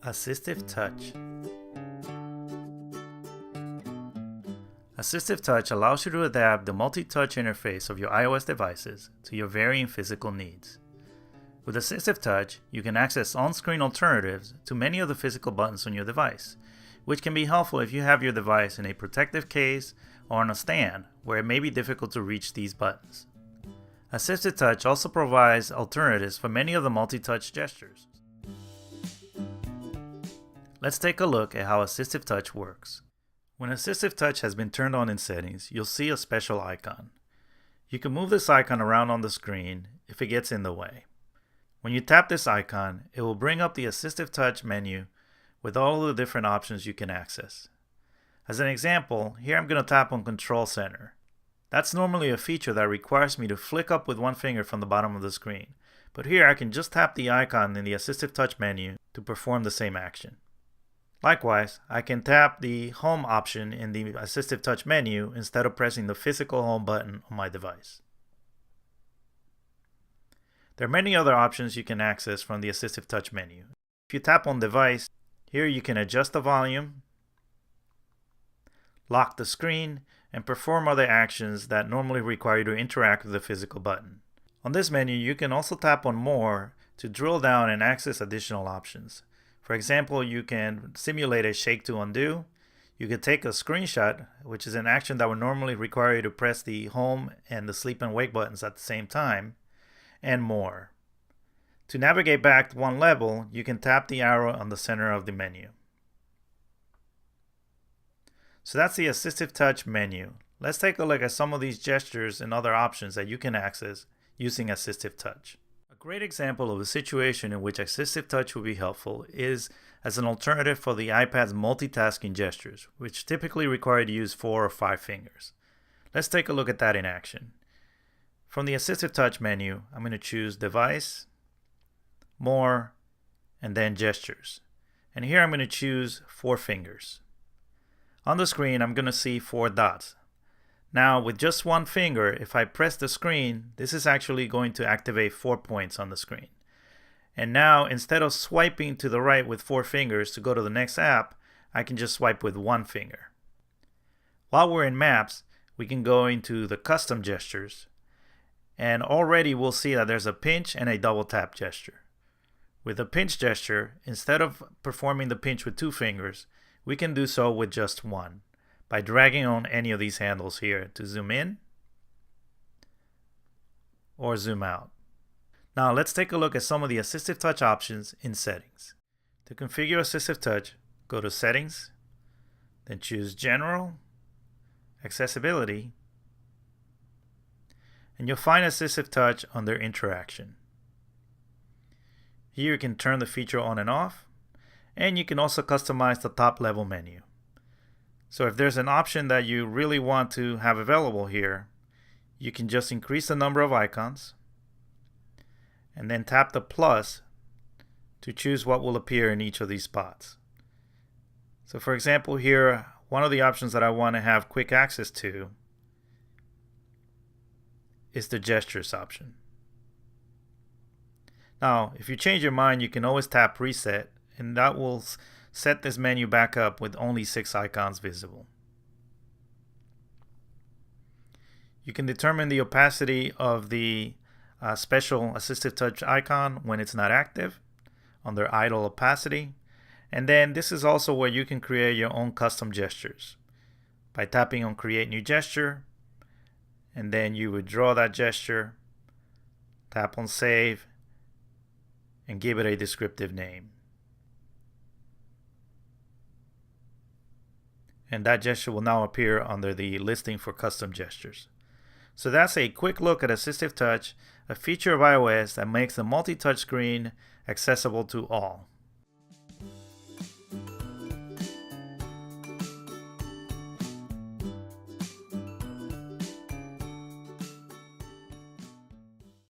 AssistiveTouch. AssistiveTouch allows you to adapt the multi-touch interface of your iOS devices to your varying physical needs. With AssistiveTouch, you can access on-screen alternatives to many of the physical buttons on your device, which can be helpful if you have your device in a protective case or on a stand where it may be difficult to reach these buttons. AssistiveTouch also provides alternatives for many of the multi-touch gestures. Let's take a look at how AssistiveTouch works. When AssistiveTouch has been turned on in settings, you'll see a special icon. You can move this icon around on the screen if it gets in the way. When you tap this icon, it will bring up the AssistiveTouch menu with all of the different options you can access. As an example, here I'm going to tap on Control Center. That's normally a feature that requires me to flick up with one finger from the bottom of the screen, but here I can just tap the icon in the AssistiveTouch menu to perform the same action. Likewise, I can tap the Home option in the AssistiveTouch menu instead of pressing the physical Home button on my device. There are many other options you can access from the AssistiveTouch menu. If you tap on Device, here you can adjust the volume, lock the screen, and perform other actions that normally require you to interact with the physical button. On this menu, you can also tap on More to drill down and access additional options. For example, you can simulate a shake to undo. You can take a screenshot, which is an action that would normally require you to press the home and the sleep and wake buttons at the same time, and more. To navigate back one level, you can tap the arrow on the center of the menu. So that's the AssistiveTouch menu. Let's take a look at some of these gestures and other options that you can access using AssistiveTouch. A great example of a situation in which AssistiveTouch will be helpful is as an alternative for the iPad's multitasking gestures, which typically require you to use 4 or 5 fingers. Let's take a look at that in action. From the AssistiveTouch menu, I'm going to choose Device, More, and then Gestures. And here I'm going to choose 4 fingers. On the screen, I'm going to see 4 dots. Now, with just one finger, if I press the screen, this is actually going to activate 4 points on the screen. And now, instead of swiping to the right with 4 fingers to go to the next app, I can just swipe with 1 finger. While we're in Maps, we can go into the Custom Gestures, and already we'll see that there's a pinch and a double tap gesture. With a pinch gesture, instead of performing the pinch with 2 fingers, we can do so with just 1. By dragging on any of these handles here to zoom in or zoom out. Now let's take a look at some of the AssistiveTouch options in Settings. To configure AssistiveTouch, go to Settings, then choose General, Accessibility, and you'll find AssistiveTouch under Interaction. Here you can turn the feature on and off, and you can also customize the top level menu. So if there's an option that you really want to have available here, you can just increase the number of icons and then tap the plus to choose what will appear in each of these spots. So for example here, one of the options that I want to have quick access to is the Gestures option. Now, if you change your mind, you can always tap Reset, and that will set this menu back up with only 6 icons visible. You can determine the opacity of the special AssistiveTouch icon when it's not active under Idle Opacity. And then this is also where you can create your own custom gestures. By tapping on Create New Gesture, and then you would draw that gesture, tap on Save, and give it a descriptive name. And that gesture will now appear under the listing for custom gestures. So that's a quick look at AssistiveTouch, a feature of iOS that makes the multi-touch screen accessible to all.